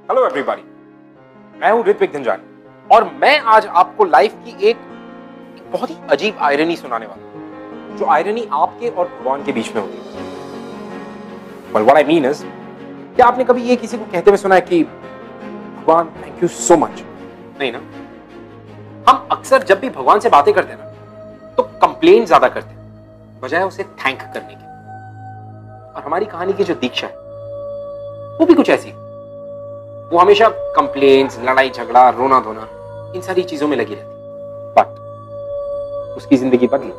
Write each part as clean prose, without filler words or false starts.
Hello everybody, मैं हूं ऋत्विक धनजानी और मैं आज आपको लाइफ की एक बहुत ही अजीब आयरनी सुनाने वाला हूं, जो आयरनी आपके और भगवान के बीच में होती है। Well, what I mean is, क्या आपने कभी ये किसी को कहते हुए सुना है कि भगवान थैंक यू सो मच? नहीं ना। हम अक्सर जब भी भगवान से बातें करते हैं ना, तो कंप्लेन ज्यादा करते हैं बजाय उसे थैंक करने के। और हमारी कहानी की जो दीक्षा है वो भी कुछ ऐसी, वो हमेशा कंप्लेन्स, लड़ाई झगड़ा, रोना धोना, इन सारी चीजों में लगी रहती। बट उसकी जिंदगी बदली,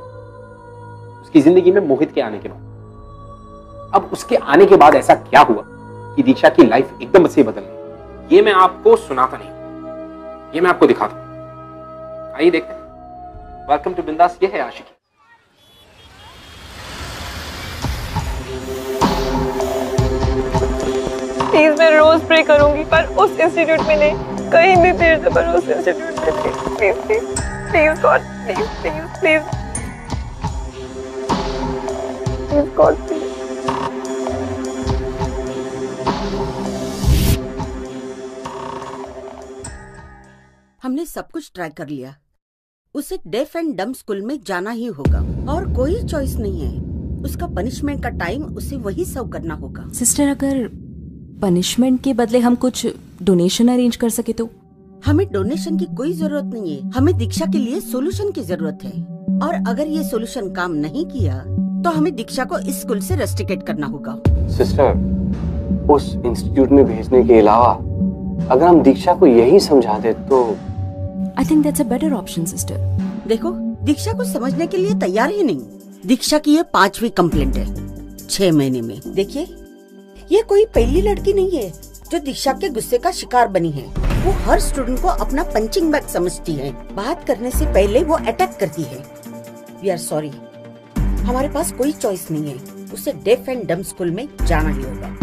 उसकी जिंदगी में मोहित के आने के बाद। अब उसके आने के बाद ऐसा क्या हुआ कि दीक्षा की लाइफ एकदम से बदल गई, ये मैं आपको सुनाता नहीं, ये मैं आपको दिखाता हूं। आइए देखते हैं। वेलकम टू बिंदास, ये है आशिकी। प्लीज मैं रोज प्रे करूंगी, पर उस इंस्टीट्यूट में नहीं, कहीं भी फिर से, पर उस इंस्टीट्यूट में please please please God, please please please please God please. हमने सब कुछ ट्राई कर लिया, उसे डेफ एंड डम स्कूल में जाना ही होगा और कोई चॉइस नहीं है। उसका पनिशमेंट का टाइम उसे वही सर्व करना होगा। सिस्टर, अगर पनिशमेंट के बदले हम कुछ डोनेशन अरेंज कर सके तो? हमें डोनेशन की कोई जरूरत नहीं है, हमें दीक्षा के लिए सोल्यूशन की जरूरत है। और अगर ये सोल्यूशन काम नहीं किया तो हमें दीक्षा को इस स्कूल से रेस्ट्रिकेट करना होगा। सिस्टर, उस इंस्टीट्यूट में भेजने के अलावा अगर हम दीक्षा को यही समझा दे तो। I think that's a better option sister. देखो, दीक्षा को समझने के लिए तैयार ही नहीं। दीक्षा की ये 5वीं कंप्लेंट है 6 महीने में। देखिए, ये कोई पहली लड़की नहीं है जो दीक्षा के गुस्से का शिकार बनी है। वो हर स्टूडेंट को अपना पंचिंग बैग समझती है। बात करने से पहले वो अटैक करती है। वी आर सॉरी, हमारे पास कोई चॉइस नहीं है, उसे डेफ एंड डम स्कूल में जाना ही होगा।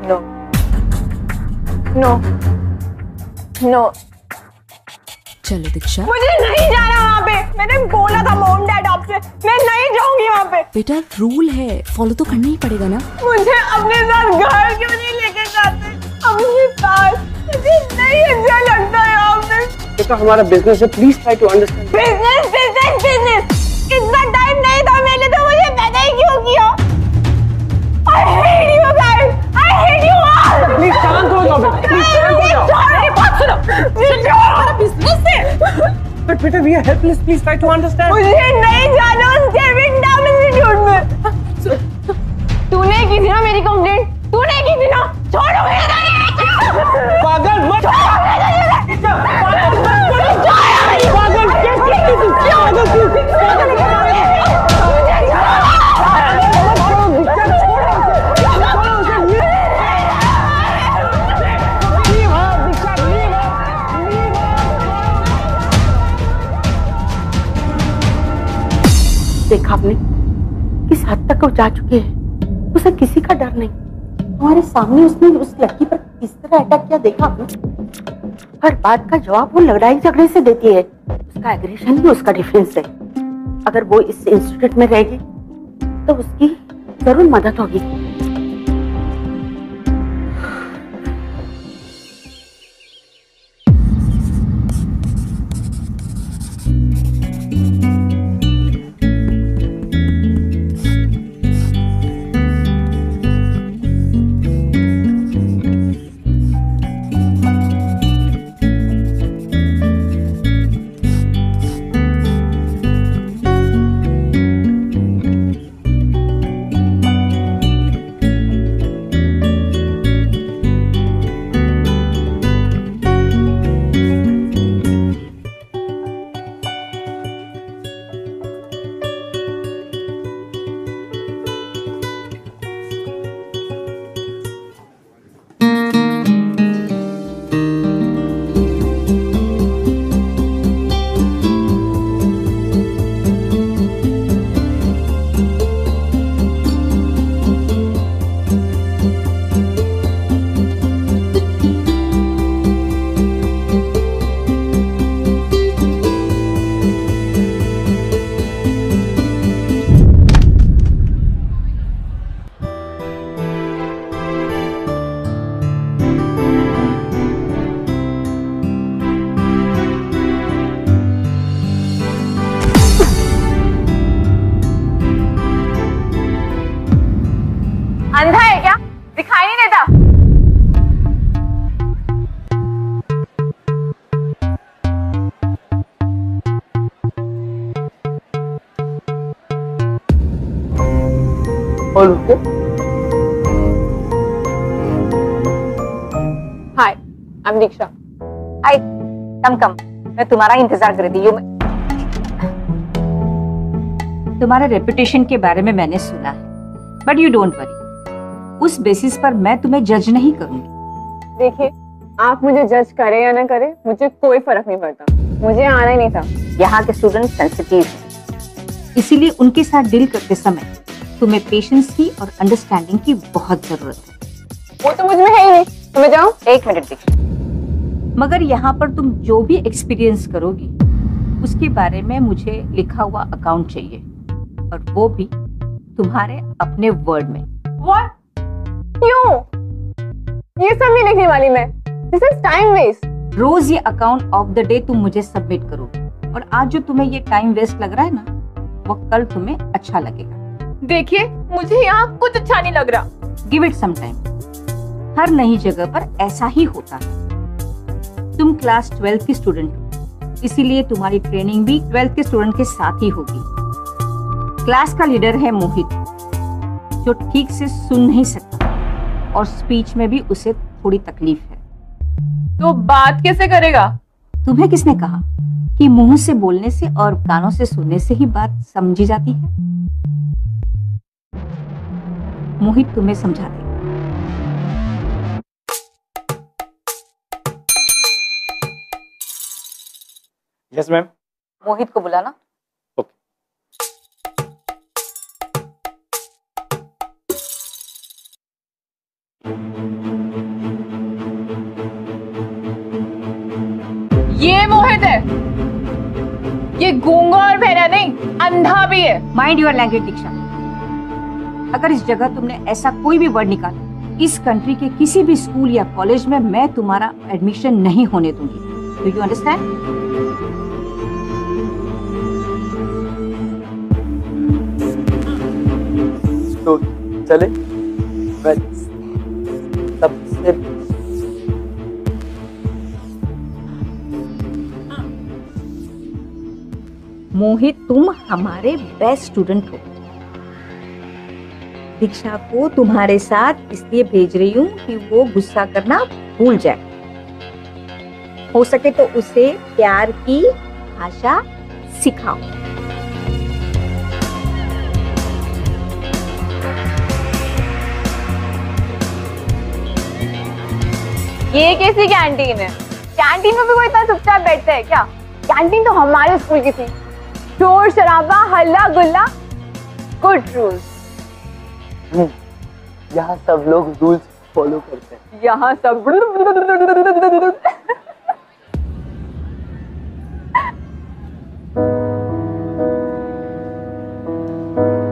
नो नो नो, चलो दीक्षा। मुझे नहीं जाना वहाँ पे। मैंने बोला था मॉम डैड आपसे, मैं नहीं जाऊंगी वहाँ पे। बेटा, रूल है, फॉलो तो करना ही पड़ेगा ना। मुझे अपने साथ घर क्यों नहीं लेके जाते अपने पास? मुझे नहीं अच्छा लगता यहाँ पे। बेटा, हमारा बिजनेस है, please try to understand. Business business business, इतना टाइम नहीं था मेरे लिए, तो मुझे पैदा ही क्यों किया? I hate you guys, I hate you all। Please शांत हो जाओ बेटा, प्लीज शांत हो जाओ। मेरी बात सुनो, मुझे हमारा बिजनेस है। बट बेटा, we are helpless, please try to understand. मुझे नहीं जाना उस डेविड डम इंस्टीट्यूट में। तूने की थी ना मेरी कंप्लेंट, तूने की थी ना। छोड़ो मेरा। पागल मत। देखा आपने किस हद तक वो जा चुके हैं। उसे किसी का डर नहीं। हमारे सामने उसने उस लड़की पर किस तरह अटैक किया, देखा आपने? हर बात का जवाब वो लड़ाई झगड़े से देती है। उसका एग्रेशन ही उसका डिफेंस है। अगर वो इस इंस्टीट्यूट में रहेगी तो उसकी जरूर मदद होगी। और उठ के हाय, आई एम दीक्षा। हाय, कम मैं तुम्हारा इंतजार कर रही हूँ। तुम्हारे रेपुटेशन के बारे में मैंने सुना है, बट यू डोंट वरी, उस बेसिस पर मैं तुम्हें जज नहीं करूंगी। देखिए, आप मुझे जज करें या ना करें, मुझे कोई फर्क नहीं पड़ता। मुझे आना ही नहीं था। यहाँ के स्टूडेंट सेंसिटिव हैं, इसीलिए उनके साथ डील करते समय तुम्हें पेशेंस की और अंडरस्टैंडिंग की बहुत जरूरत है। वो तो मुझ में है ही नहीं, तो मैं जाऊँ? एक मिनट दीक्षा, मगर यहाँ पर तुम जो भी एक्सपीरियंस करोगी उसके बारे में मुझे लिखा हुआ अकाउंट चाहिए, और वो भी तुम्हारे अपने वर्ड में। What? क्यों? ये सब नहीं लिखने वाली मैं। This is time waste. रोज ये अकाउंट ऑफ द डे तुम मुझे सबमिट करोगे, और आज जो तुम्हें ये टाइम वेस्ट लग रहा है ना, वो कल तुम्हें अच्छा लगेगा। देखिए, मुझे यहाँ कुछ अच्छा नहीं लग रहा। Give it some time. हर नई जगह पर ऐसा ही होता है। तुम क्लास 12 की स्टूडेंट हो, इसीलिए तुम्हारी ट्रेनिंग भी 12th के स्टूडेंट के साथ ही होगी। क्लास का लीडर है मोहित, जो ठीक से सुन नहीं सकता और स्पीच में भी उसे थोड़ी तकलीफ है। तो बात कैसे करेगा? तुम्हें किसने कहा कि मुंह से बोलने से और कानों से सुनने से ही बात समझी जाती है? मोहित तुम्हें समझा दे। Yes ma'am. मोहित को बुलाना। ये मोहित है। ये गूंगा और बहरा नहीं, अंधा भी है। माइंड योर लैंग्वेज दीक्षा। अगर इस जगह तुमने ऐसा कोई भी वर्ड निकाला, इस कंट्री के किसी भी स्कूल या कॉलेज में मैं तुम्हारा एडमिशन नहीं होने दूंगी। Do you understand? तो चले। मैं सबसे मोहित, तुम हमारे बेस्ट स्टूडेंट हो। दीक्षा को तुम्हारे साथ इसलिए भेज रही हूँ कि वो गुस्सा करना भूल जाए। हो सके तो उसे प्यार की भाषा सिखाओ। ये कैसी कैंटीन है? कैंटीन में भी कोई इतना चुपचाप बैठता है क्या? कैंटीन तो हमारे स्कूल की थी। शोर शराबा, हल्ला गुल्ला, गुड रूल्स। यहाँ सब लोग रूल्स फॉलो करते हैं। यहाँ सब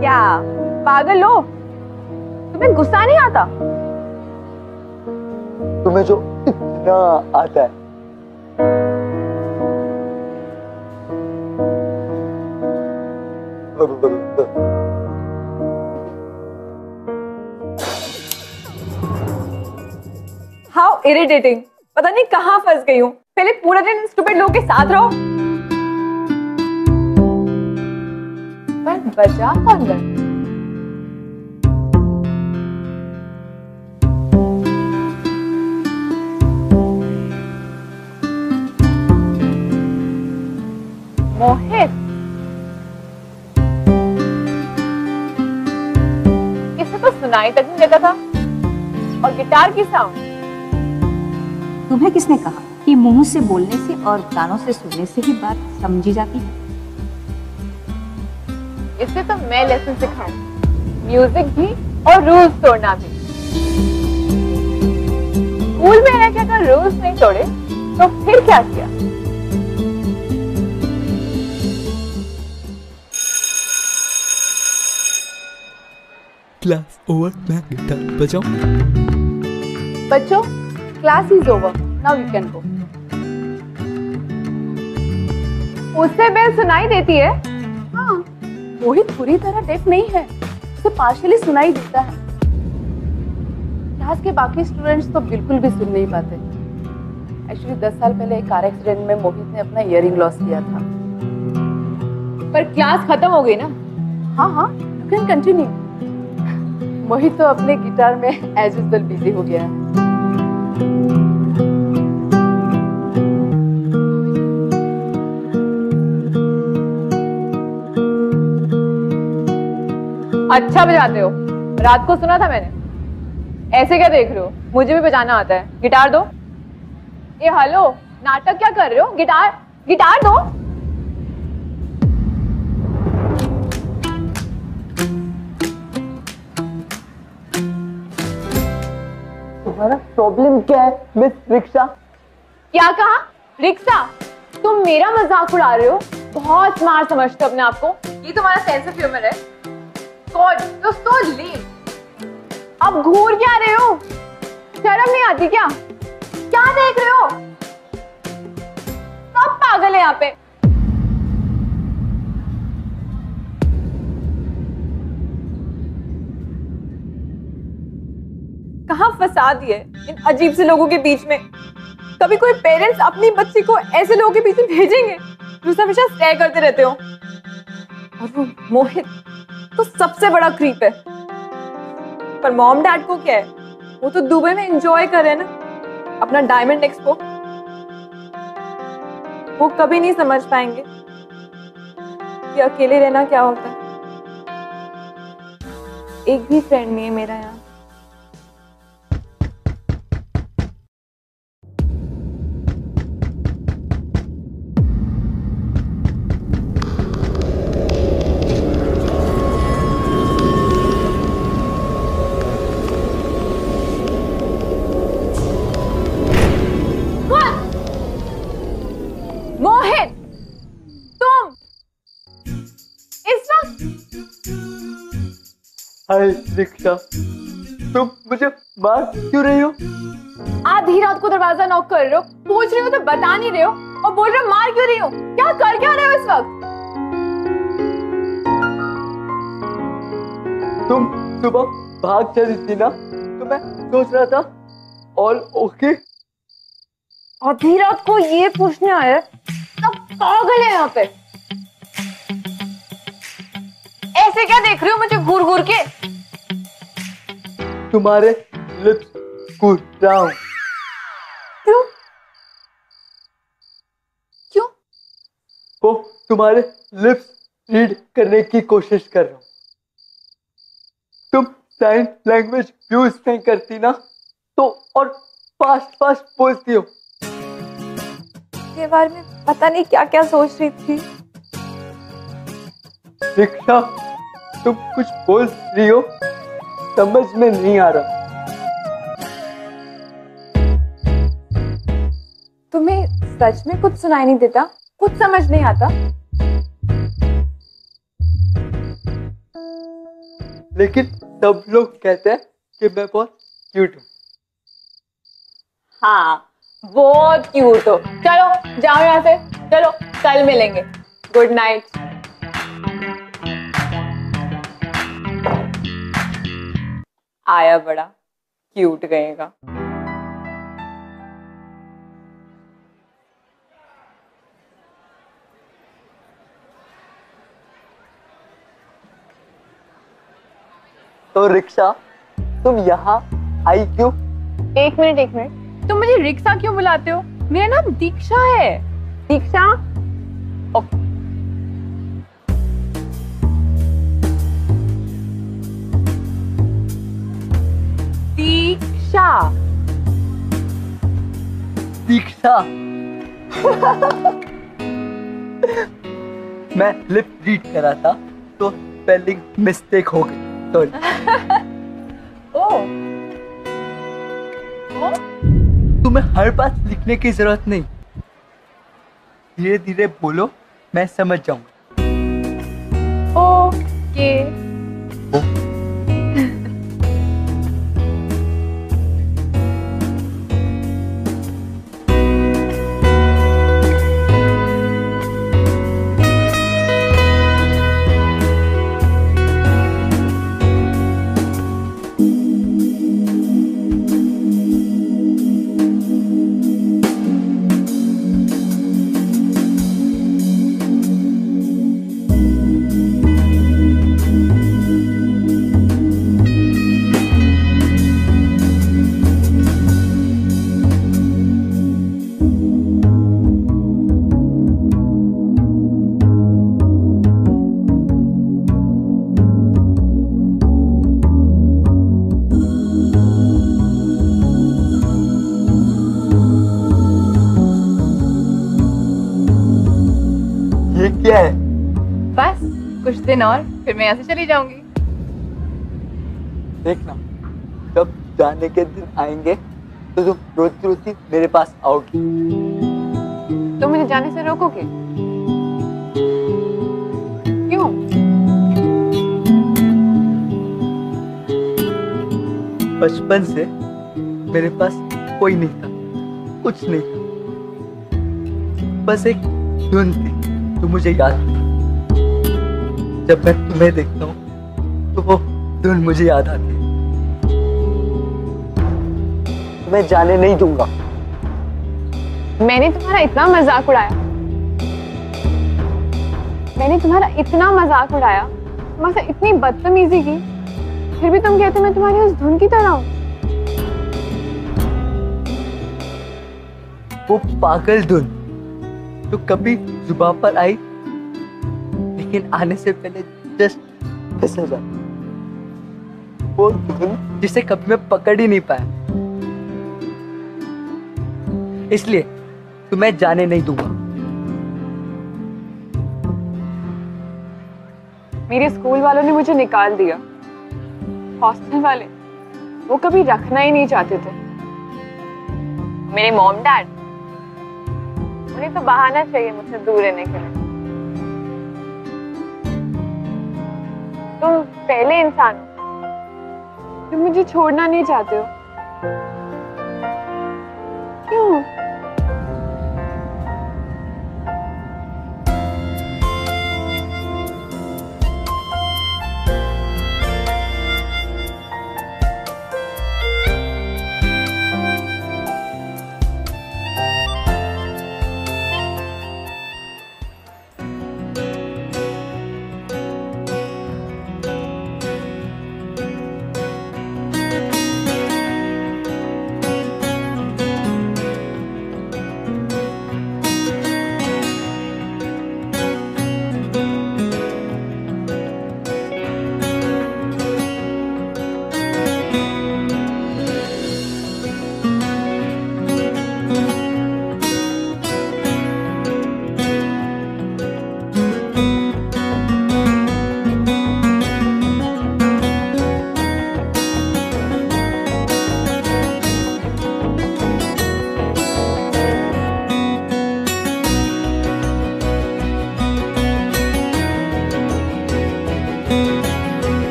क्या पागल हो? तुम्हें गुस्सा नहीं आता? तुम्हें जो इतना आता है। How irritating. पता नहीं कहाँ फंस गई हूँ। पहले पूरा दिन स्टूपिड लोगों के साथ रहो। पर बचा कौन गया? मोहित, इसे तो सुनाई तक नहीं देता था। और गिटार की साउंड। तुम्हें किसने कहा कि मुंह से बोलने से और कानों से सुनने से ही बात समझी जाती है? इसे तो मैं लेसन सिखाऊं, म्यूजिक भी और रूल्स तोड़ना भी। स्कूल में रह के अगर रूल्स नहीं तोड़े तो फिर क्या किया? क्लास ओवर, मैं गिटार बजाऊं? बच्चों, class is over, now you can go. उससे बेल सुनाई देती है। हाँ, मोहित पूरी तरह डेफ नहीं है, उसे पार्शियली सुनाई देता है। क्लास के बाकी स्टूडेंट्स तो बिल्कुल भी सुन नहीं पाते। एक्चुअली 10 साल पहले एक कार एक्सीडेंट में मोहित ने अपना इयरिंग लॉस किया था। पर क्लास खत्म हो गई ना? हाँ हाँ, यू कैन कंटिन्यू। मोहित तो अपने गिटार में एज यूजुअल बिजी हो गया है। अच्छा बजाते हो, रात को सुना था मैंने। ऐसे क्या देख रहे हो, मुझे भी बजाना आता है, गिटार दो। ये हेलो, नाटक क्या कर रहे हो? गिटार गिटार दो। तुम्हारा प्रॉब्लम क्या है मिस रिक्शा? क्या कहा? रिक्शा? तुम मेरा मजाक उड़ा रहे हो? बहुत स्मार्ट समझते हो अपने आप को। ये तुम्हारा सेंस ऑफ ह्यूमर है? गॉड, यू सो लेम। अब घूर क्या रहे हो? शर्म नहीं आती क्या? क्या देख रहे हो? सब पागल है यहाँ पे। कहाँ फंसा दिए इन अजीब से लोगों के बीच में। कभी कोई पेरेंट्स अपनी बच्ची को ऐसे लोगों के बीच में भेजेंगे जो हमेशा स्टे करते रहते हो? और वो मोहित तो सबसे बड़ा क्रीप है। पर मॉम डैड को क्या है, वो तो दुबई में एंजॉय कर रहे हैं ना अपना डायमंड एक्सपो। वो कभी नहीं समझ पाएंगे कि अकेले रहना क्या होता है। एक भी फ्रेंड नहीं है मेरा यहाँ। मोहित, तुम इस वक्त? हाय रिक्शा, तुम मुझे मार क्यों रही हो? आधी रात को दरवाजा नॉक कर रहे हो, पूछ रही हो तो बता नहीं रहे हो, और बोल रहे हो मार क्यों रही हो? क्या कर क्या रहे हो इस वक्त? तुम सुबह भाग चली थी ना, तो मैं सोच रहा था ऑल ओके। आधी रात को ये पूछने आए? सब पागल है यहाँ पे। ऐसे क्या देख रही हो मुझे घूर घूर के? तुम्हारे लिप्स कूद रहा हूं। क्यों? क्यों? वो तुम्हारे लिप्स रीड करने की कोशिश कर रहा हूं। तुम साइन लैंग्वेज यूज नहीं करती ना, तो और फास्ट फास्ट बोलती हो। के बारे में पता नहीं क्या क्या सोच रही थी। रिक्शा, तुम कुछ बोल रही हो, समझ में नहीं आ रहा। तुम्हें सच में कुछ सुनाई नहीं देता? कुछ समझ नहीं आता? लेकिन सब लोग कहते हैं कि मैं बहुत क्यूट हूँ। हाँ, बहुत क्यूट हो। चलो जाओ यहाँ से, चलो कल मिलेंगे। Good night. आया बड़ा क्यूट गएगा। तो रिक्शा, तुम यहाँ आई क्यों? एक मिनट, तुम मुझे रिक्शा क्यों बुलाते हो? मेरा नाम दीक्षा है। दीक्षा? दीक्षा। मैं लिप रीड करा था तो स्पेलिंग मिस्टेक हो गई। सॉरी। ओह, तुम्हें हर बात लिखने की जरूरत नहीं, धीरे धीरे बोलो, मैं समझ जाऊंगा। ओके। क्या है? बस कुछ दिन और फिर मैं यहाँ से चली जाऊंगी। देखना, जब जाने के दिन आएंगे तो तुम रोती रोती मेरे पास आओगी। तो मुझे जाने से रोकोगे? क्यों? बचपन से मेरे पास कोई नहीं था, कुछ नहीं था, बस एक धुन थी जो मुझे याद थी। जब मैं तुम्हें देखता हूँ तो वो धुन मुझे याद आती है। मैं जाने नहीं दूंगा। मैंने तुम्हारा इतना मजाक उड़ाया, मैंने तुम्हारा इतना मजाक उड़ाया, तुम्हारे साथ इतनी बदतमीजी की, फिर भी तुम कहते मैं तुम्हारी उस धुन की तरह हूँ। वो पागल धुन जो कभी जुबान पर आई लेकिन आने से पहले जस्ट फिसल जाती, वो धुन जिसे कभी मैं पकड़ ही नहीं पाया। इसलिए तुम्हें जाने नहीं दूंगा। मेरे स्कूल वालों ने मुझे निकाल दिया, हॉस्टल वाले वो कभी रखना ही नहीं चाहते थे। मेरे मॉम डैड, उन्हें तो बहाना चाहिए मुझसे दूर रहने के लिए। तुम पहले इंसान हो जो मुझे छोड़ना नहीं चाहते हो। क्यों?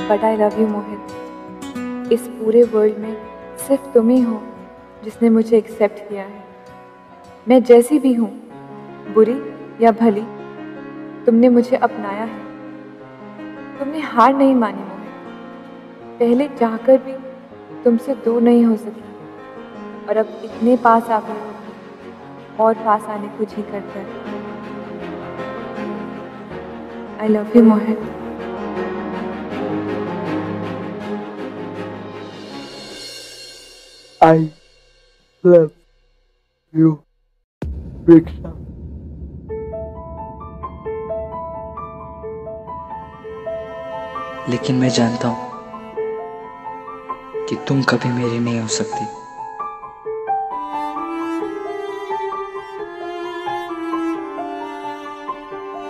बट आई लव यू मोहित। इस पूरे वर्ल्ड में सिर्फ तुम ही हो जिसने मुझे एक्सेप्ट किया है। मैं जैसी भी हूँ, बुरी या भली, तुमने मुझे अपनाया है। तुमने हार नहीं मानी मोहित। पहले चाहकर भी तुमसे दूर नहीं हो सकी और अब इतने पास आ गए हो, और पास आने को जी करता है। I love you Mohit. I love you, Diksha. लेकिन मैं जानता हूं कि तुम कभी मेरी नहीं हो सकती।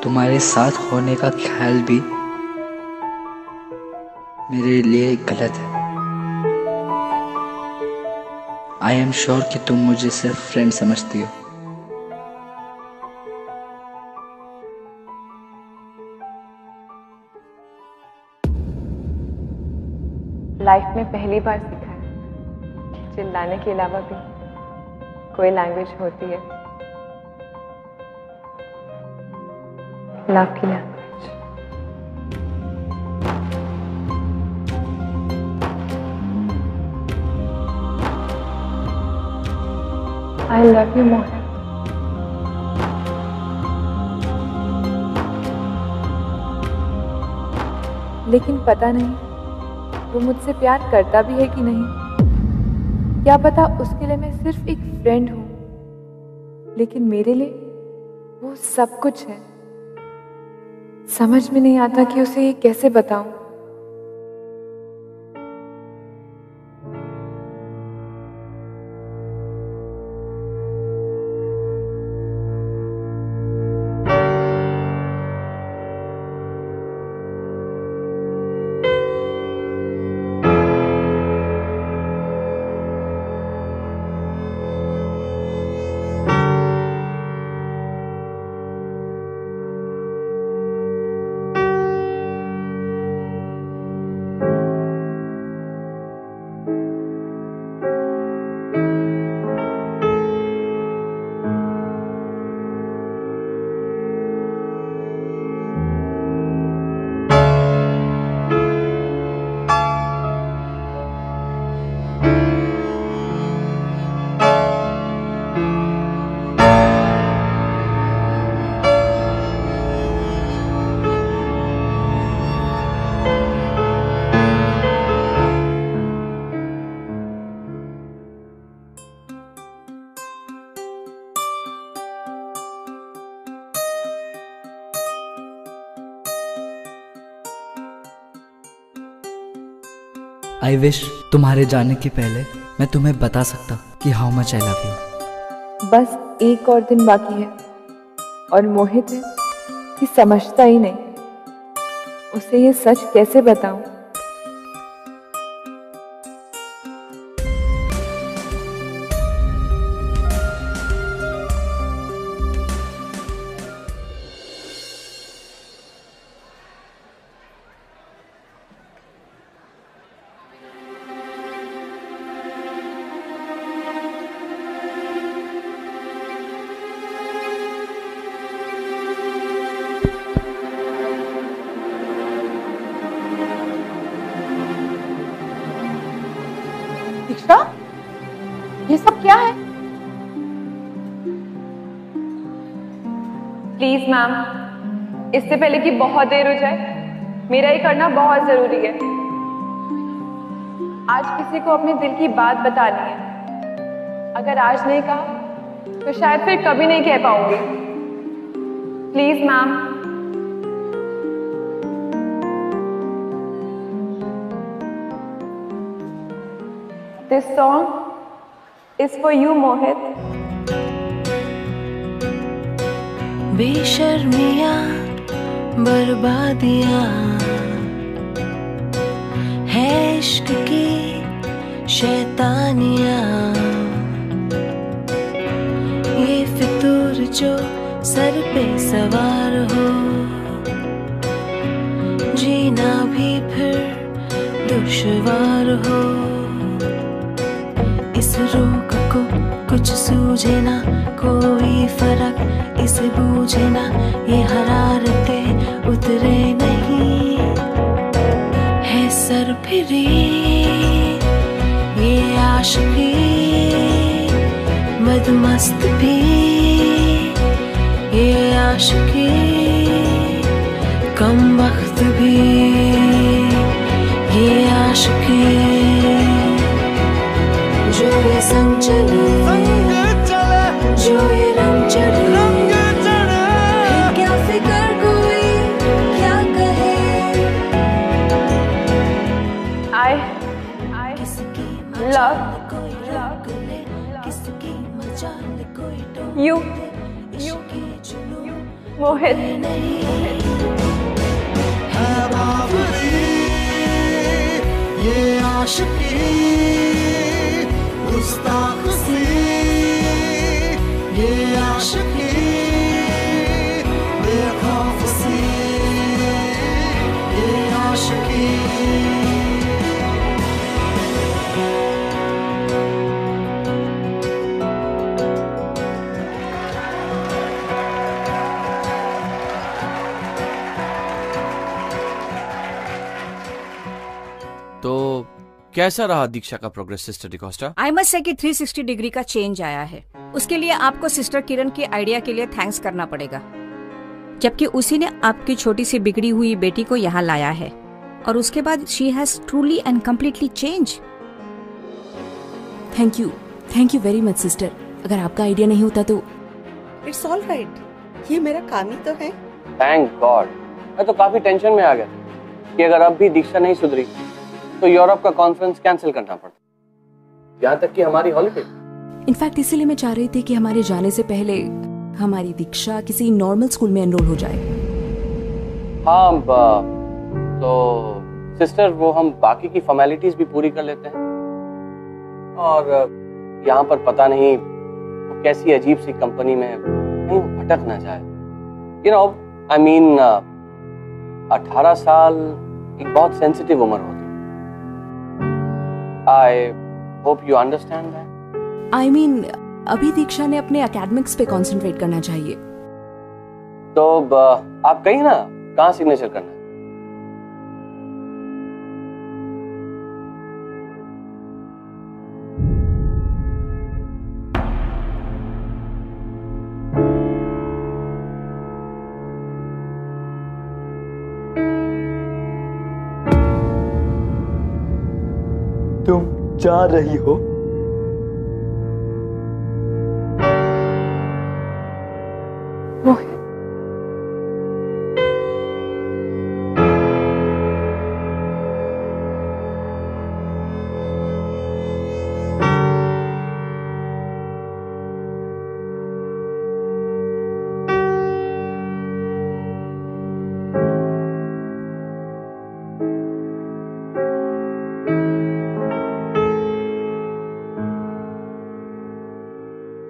तुम्हारे साथ होने का ख्याल भी मेरे लिए गलत है। आई एम श्योर कि तुम मुझे सिर्फ फ्रेंड समझती हो। लाइफ में पहली बार सीखा है कि चिल्लाने के अलावा भी कोई लैंग्वेज होती है, लव की language. I love you more. लेकिन पता नहीं वो मुझसे प्यार करता भी है कि नहीं। क्या पता उसके लिए मैं सिर्फ एक फ्रेंड हूं, लेकिन मेरे लिए वो सब कुछ है। समझ में नहीं आता कि उसे ये कैसे बताऊं। आई विश तुम्हारे जाने के पहले मैं तुम्हें बता सकता कि how much I love you. बस एक और दिन बाकी है और मोहित है कि समझता ही नहीं। उसे ये सच कैसे बताऊं? दीक्षा, ये सब क्या है? प्लीज मैम, इससे पहले कि बहुत देर हो जाए, मेरा ये करना बहुत जरूरी है। आज किसी को अपने दिल की बात बतानी है। अगर आज नहीं कहा तो शायद फिर कभी नहीं कह पाऊंगी। Please ma'am. This song is for you, Mohit. बेशर्मियाँ बर्बादियाँ है इश्क की शैतानियाँ, ये फितूर जो सर पे सवार हो, जीना भी फिर दुश्वार हो। इस रोग को कुछ सूझे ना, कोई फर्क इसे बूझे ना, ये हरारतें उतरे नहीं है सर फिरी, ये आशिकी मदमस्त भी, ये आशिकी कम वक्त भी, ये आशिकी जो ये संग चले, जो ये रंग चढ़े, क्या फिकर कोई क्या कहे, मोहित है बावरी ये आशिकी गुस्ताख सी ये आशिकी बेखौफ सी ये आशिकी तो कैसा रहा दीक्षा का progress sister D'Costa? I must say कि 360 डिग्री का चेंज आया है। उसके लिए आपको सिस्टर किरण के आइडिया के लिए थैंक्स करना पड़ेगा, जबकि उसी ने आपकी छोटी सी बिगड़ी हुई बेटी को यहाँ लाया है और उसके बाद she has truly and completely change. Thank you very much sister. अगर आपका आइडिया नहीं होता तो इट्स ऑल राइट, ये मेरा काम ही तो है। Thank God. मैं तो काफी टेंशन में आ गया था कि अगर अब भी दीक्षा नहीं सुधरी तो यूरोप का कॉन्फ्रेंस कैंसिल करना पड़ता, यहाँ तक कि हमारी हॉलिडे। इनफैक्ट इसीलिए मैं चाह रही थी कि हमारे जाने से पहले हमारी दीक्षा किसी नॉर्मल स्कूल में एनरोल हो जाए। हाँ तो सिस्टर वो हम बाकी की फॉर्मेलिटीज भी पूरी कर लेते हैं और यहाँ पर पता नहीं वो कैसी अजीब सी कंपनी में कहीं भटक ना जाए। यू नो आई मीन 18 साल एक बहुत सेंसिटिव उम्र होती है। I hope you understand that. I mean, अभी दीक्षा ने अपने एकेडमिक्स पे कंसंट्रेट करना चाहिए। तो आप कहीं ना कहाँ सिग्नेचर करना है? तुम जा रही हो? मोहित,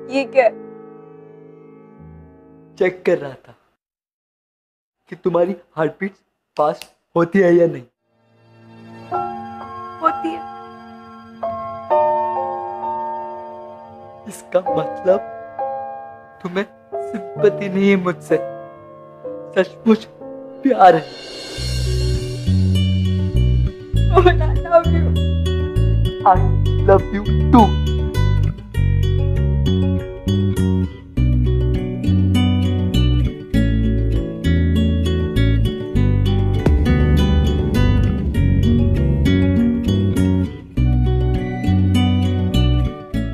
ये क्या? चेक कर रहा था कि तुम्हारी हार्ट बीट फास्ट होती है या नहीं। होती है। इसका मतलब तुम्हें सिंपैथी नहीं है मुझसे, सचमुच प्यार है। I love you. I love you too.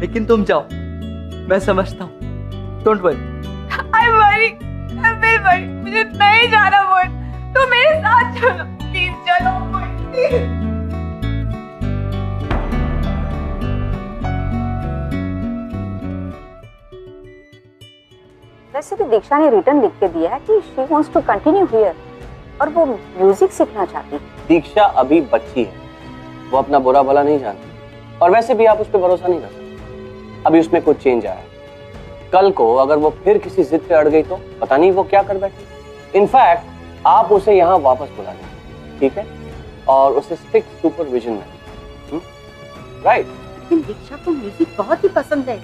लेकिन तुम जाओ, मैं समझता हूँ। Don't worry. I'm worried. I'm very worried. मुझे नहीं जाना मोहित, तो मेरे साथ चलो, प्लीज चलो मोहित। वैसे तो दीक्षा ने रिटर्न लिख के दिया है कि she wants to continue here और वो म्यूजिक सीखना चाहती है। दीक्षा अभी बच्ची है, वो अपना बुरा भला नहीं जानती और वैसे भी आप उस पर भरोसा नहीं कर सकते। अभी उसमें कुछ चेंज आया है, कल को अगर वो फिर किसी जिद पे अड़ गई तो पता नहीं वो क्या कर बैठी। इनफैक्ट आप उसे यहाँ वापस बुला लें, ठीक है, और उसे स्ट्रिक्ट सुपरविजन में। राइट। लेकिन दीक्षा को म्यूजिक बहुत ही पसंद है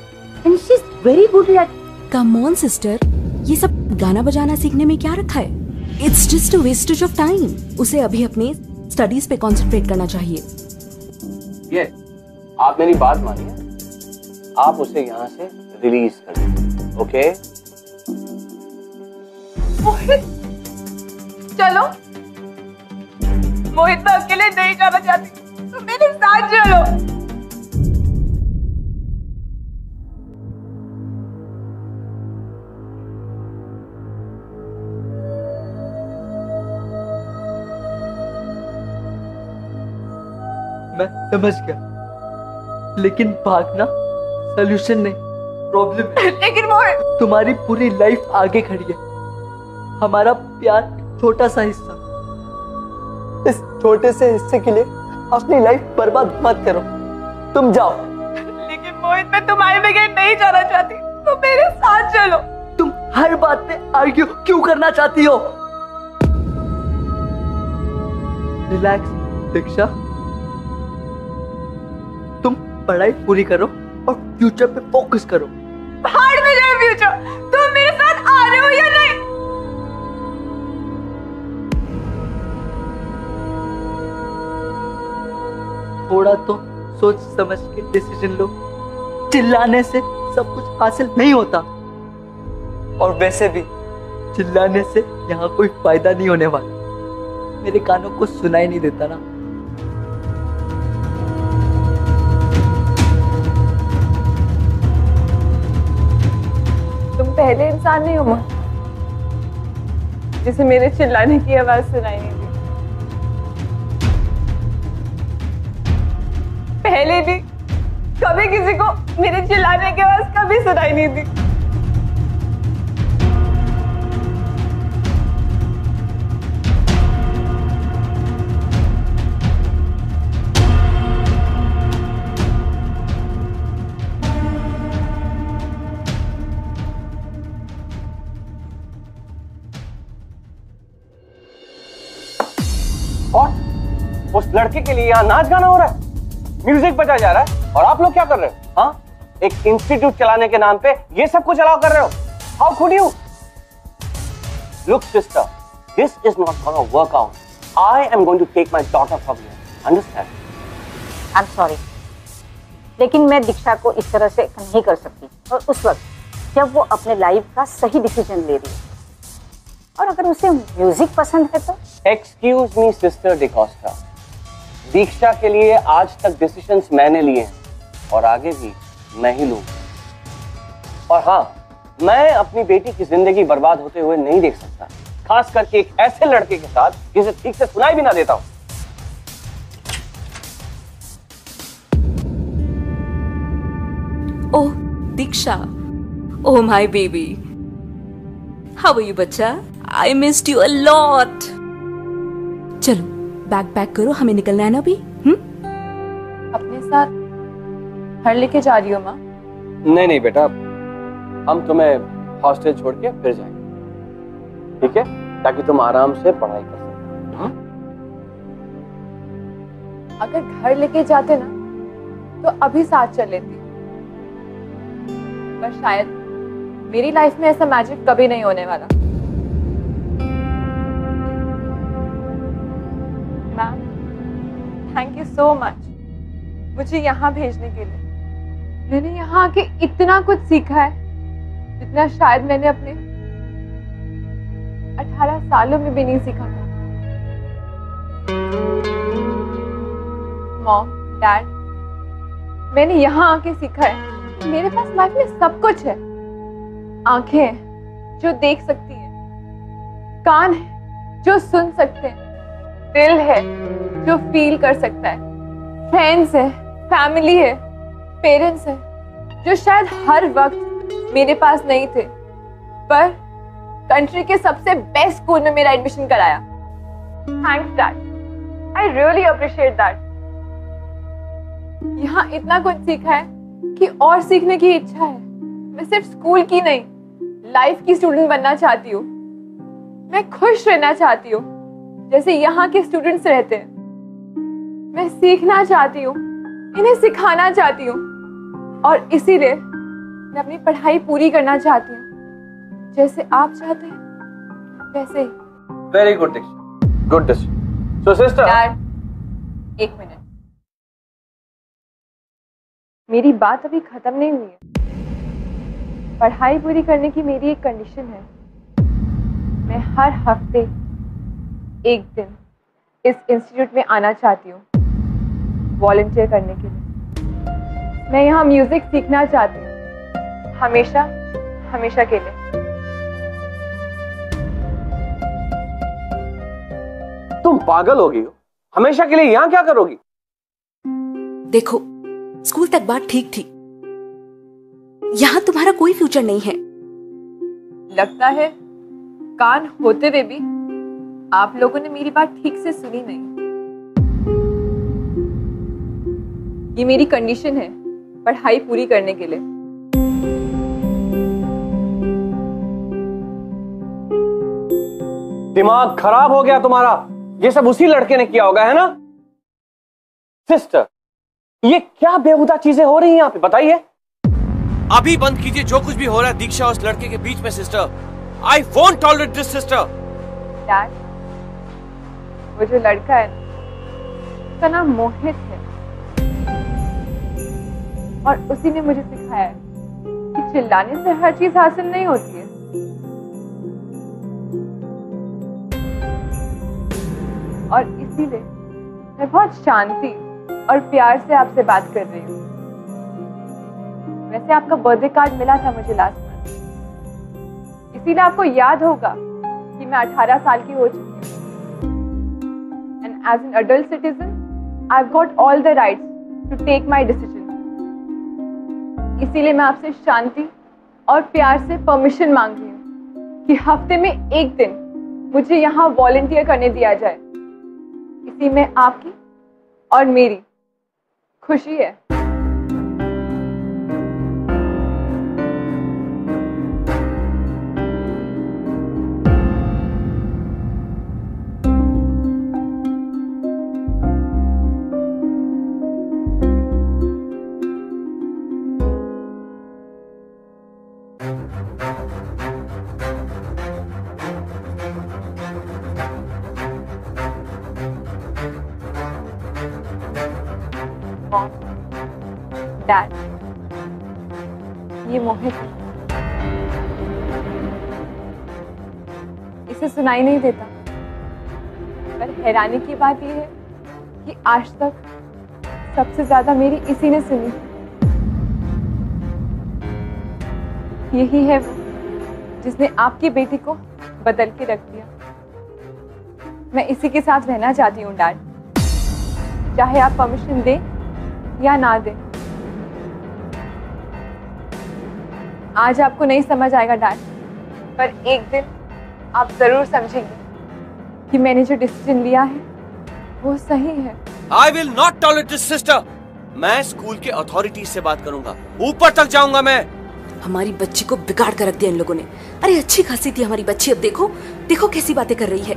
and she is very good at. Come on sister, ये सब गाना बजाना सीखने में क्या रखा है? It's just a wastage of time. उसे अभी अपने स्टडीज पे कंसंट्रेट करना चाहिए। ये आप मेरी बात मानिए, आप उसे यहाँ से रिलीज कर दीजिए, ओके? मोहित, चलो। मोहित मैं अकेले नहीं जाना चाहती, तो मेरे साथ चलो। मैं समझ गया, लेकिन भागना सॉल्यूशन नहीं, प्रॉब्लम है। लेकिन मोहित, तुम्हारी पूरी लाइफ आगे खड़ी है हमारा प्यार छोटा सा हिस्सा, इस छोटे से हिस्से के लिए अपनी लाइफ बर्बाद मत करो। तुम जाओ। लेकिन मोहित, मैं तुम्हारे बगैर नहीं जाना चाहती, तुम मेरे साथ चलो। तुम हर बात पे आर्ग्यू क्यों करना चाहती हो? रिलैक्स दीक्षा, तुम पढ़ाई पूरी करो और फ्यूचर पे फोकस करो। भाड़ में जाए फ्यूचर, तुम मेरे साथ आ रहे हो या नहीं? थोड़ा तो सोच समझ के डिसीजन लो। चिल्लाने से सब कुछ हासिल नहीं होता, और वैसे भी चिल्लाने से यहाँ कोई फायदा नहीं होने वाला। मेरे कानों को सुनाई नहीं देता ना। तुम पहले इंसान नहीं हो जिसे मेरे चिल्लाने की आवाज सुनाई नहीं दी। पहले भी कभी किसी को मेरे चिल्लाने की आवाज कभी सुनाई नहीं दी। और उस लड़के के लिए यहाँ नाच गाना हो रहा है, म्यूजिक बजा जा रहा है, और आप लोग क्या कर रहे हो? हाँ, एक इंस्टीट्यूट चलाने के नाम पे ये सब कुछ अलाउ कर रहे हो? How could you? Look sister, this is not gonna work out. I am going to take my daughter from you. Understand? I am sorry, लेकिन मैं दीक्षा को इस तरह से नहीं कर सकती, और उस वक्त जब वो अपने लाइफ का सही डिसीजन ले रही है, और अगर उसे म्यूजिक पसंद है तो। एक्सक्यूज मी सिस्टर डिकोस्टा, दीक्षा के लिए आज तक डिसीजंस मैंने लिए हैं और आगे भी मैं ही लूंगा। और हाँ, मैं अपनी बेटी की जिंदगी बर्बाद होते हुए नहीं देख सकता, खास करके एक ऐसे लड़के के साथ जिसे ठीक से सुनाई भी ना देता हूं। Oh Diksha, oh my baby, how are you बच्चा? I missed you a lot. चलो बैग पैक करो, हमें निकलना है ना अभी। अपने साथ घर लेके जा रही हो माँ? नहीं नहीं बेटा, हम तुम्हें हॉस्टल छोड़ के फिर जाएंगे, ठीक है? ताकि तुम आराम से पढ़ाई कर सको। अगर घर लेके जाते ना तो अभी साथ चल लेती, पर शायद मेरी लाइफ में ऐसा मैजिक कभी नहीं होने वाला। Ma'am, thank you so much मुझे यहाँ भेजने के लिए। मैंने यहाँ आके इतना कुछ सीखा है जितना शायद मैंने अपने 18 सालों में भी नहीं सीखा था। मॉम, डैड, मैंने यहाँ आके सीखा है कि मेरे पास लाइफ में सब कुछ है। आंखें हैं जो देख सकती हैं, कान है जो सुन सकते हैं, दिल है जो फील कर सकता है, फ्रेंड्स है, फैमिली है, पेरेंट्स है जो शायद हर वक्त मेरे पास नहीं थे, पर कंट्री के सबसे बेस्ट स्कूल में मेरा एडमिशन कराया। Thanks dad, I really appreciate that. यहाँ इतना कुछ सीखा है कि और सीखने की इच्छा है। मैं सिर्फ स्कूल की नहीं, लाइफ की स्टूडेंट बनना चाहती हूँ। मैं खुश रहना चाहती हूँ जैसे यहाँ के स्टूडेंट्स रहते हैं। मैं सीखना चाहती हूँ, इन्हें सिखाना चाहती हूँ, और इसीलिए मैं अपनी पढ़ाई पूरी करना चाहती हूँ जैसे आप चाहते हैं वैसे ही। वेरी गुड दीक्षा, गुड डिसीजन। सो सिस्टर, डैड एक मिनट, मेरी बात अभी खत्म नहीं हुई है। पढ़ाई पूरी करने की मेरी एक कंडीशन है। मैं हर हफ्ते एक दिन इस इंस्टीट्यूट में आना चाहती हूँ वॉलंटियर करने के लिए। मैं यहाँ म्यूजिक सीखना चाहती हूँ, हमेशा हमेशा के लिए। तुम पागल हो गई हो? हमेशा के लिए यहाँ क्या करोगी? देखो, स्कूल तक बात ठीक थी, यहाँ तुम्हारा कोई फ्यूचर नहीं है। लगता है कान होते हुए भी आप लोगों ने मेरी बात ठीक से सुनी नहीं। ये मेरी कंडीशन है पढ़ाई पूरी करने के लिए। दिमाग खराब हो गया तुम्हारा? ये सब उसी लड़के ने किया होगा, है ना? सिस्टर, ये क्या बेहुदा चीजें हो रही हैं यहाँ पे, बताइए। अभी बंद कीजिए जो कुछ भी हो रहा है दीक्षा और उस लड़के के बीच में। Sister, I won't tolerate this sister. Dad, वो जो लड़का है उसका नाम मोहित है और उसी ने मुझे सिखाया है कि चिल्लाने से हर चीज हासिल नहीं होती है। और इसीलिए मैं बहुत शांति और प्यार से आपसे बात कर रही हूँ। वैसे आपका बर्थडे कार्ड मिला था मुझे लास्ट मंथ, इसीलिए आपको याद होगा कि मैं 18 साल की हो चुकी हूँ। And as an adult citizen I have got all the rights to take my decision. इसीलिए मैं आपसे शांति और प्यार से परमिशन मांग रही हूँ कि हफ्ते में एक दिन मुझे यहाँ वॉलंटियर करने दिया जाए। इसी में आपकी और मेरी खुशी है। डैड, ये मोहित है। इसे सुनाई नहीं देता, पर हैरानी की बात यह है कि आज तक सबसे ज्यादा मेरी इसी ने सुनी। यही है वो जिसने आपकी बेटी को बदल के रख दिया। मैं इसी के साथ रहना चाहती हूँ डैड, चाहे आप परमिशन दें या ना दें। आज आपको नहीं समझ आएगा डैड, पर एक दिन आप जरूर समझेंगे कि मैंने जो डिसीजन लिया है वो सही है। I will not tolerate this sister। मैं स्कूल के अथॉरिटी से बात करूंगा, ऊपर तक जाऊंगा मैं। हमारी बच्ची को बिगाड़ कर रख दिया इन लोगों ने। अरे अच्छी खासी थी हमारी बच्ची, अब देखो देखो कैसी बातें कर रही है।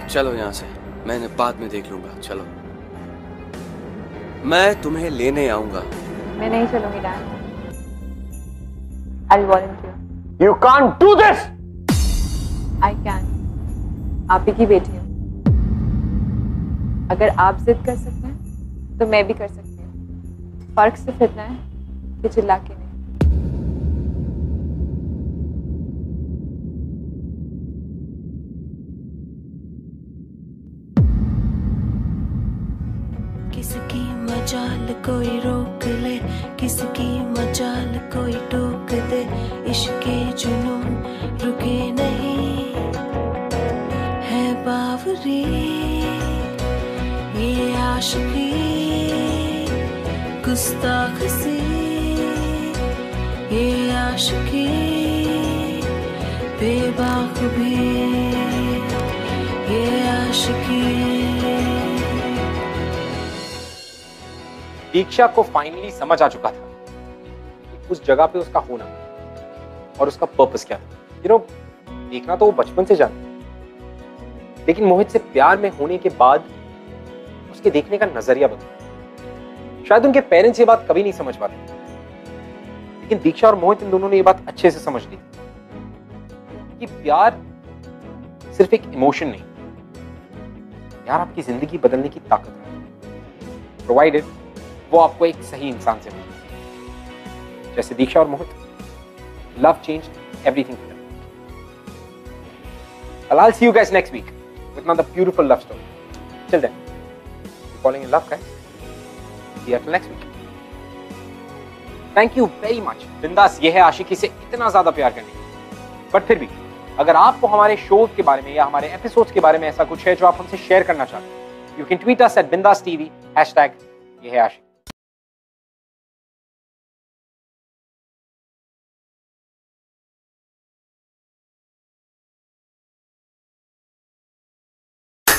चलो यहाँ से, मैंने बाद में देख लूंगा। चलो, मैं तुम्हें लेने आऊंगा। मैं नहीं चलूंगी dad. I'll volunteer। You can't do this। I can। आप ही की बेटी हूँ। अगर आप जिद कर सकते हैं तो मैं भी कर सकती हूँ। फर्क सिर्फ इतना है कि चिल्ला के नहीं। किसकी मजाल कोई रोक ले, किसकी मजाल कोई टोक दे। इश्के जुनून रुके नहीं है बावरी, ये आशिकी गुस्ताख सी, ये आशिकी बेबाक भी, ये आशिकी। दीक्षा को फाइनली समझ आ चुका था कि उस जगह पे उसका होना और उसका पर्पस क्या था। यू नो, देखना तो वो बचपन से जानती, लेकिन मोहित से प्यार में होने के बाद उसके देखने का नजरिया बदला। शायद उनके पेरेंट्स ये बात कभी नहीं समझ पाते, लेकिन दीक्षा और मोहित इन दोनों ने ये बात अच्छे से समझ ली कि प्यार सिर्फ एक इमोशन नहीं, प्यार आपकी जिंदगी बदलने की ताकत है, प्रोवाइडेड वो आपको एक सही इंसान से मिले। जैसे दीक्षा और Mohit, love changed everything for them. I'll see you guys next week with another beautiful love story. Till then, keep falling in love, guys. See you till next week. Thank you very much. बिंदास ये है आशिकी से इतना ज्यादा प्यार करने की। But फिर भी अगर आपको हमारे शो के बारे में या हमारे एपिसोड्स के बारे में ऐसा कुछ है जो आप हमसे शेयर करना चाहते हैं, you can tweet us at bindas tv #ये है आशिकी।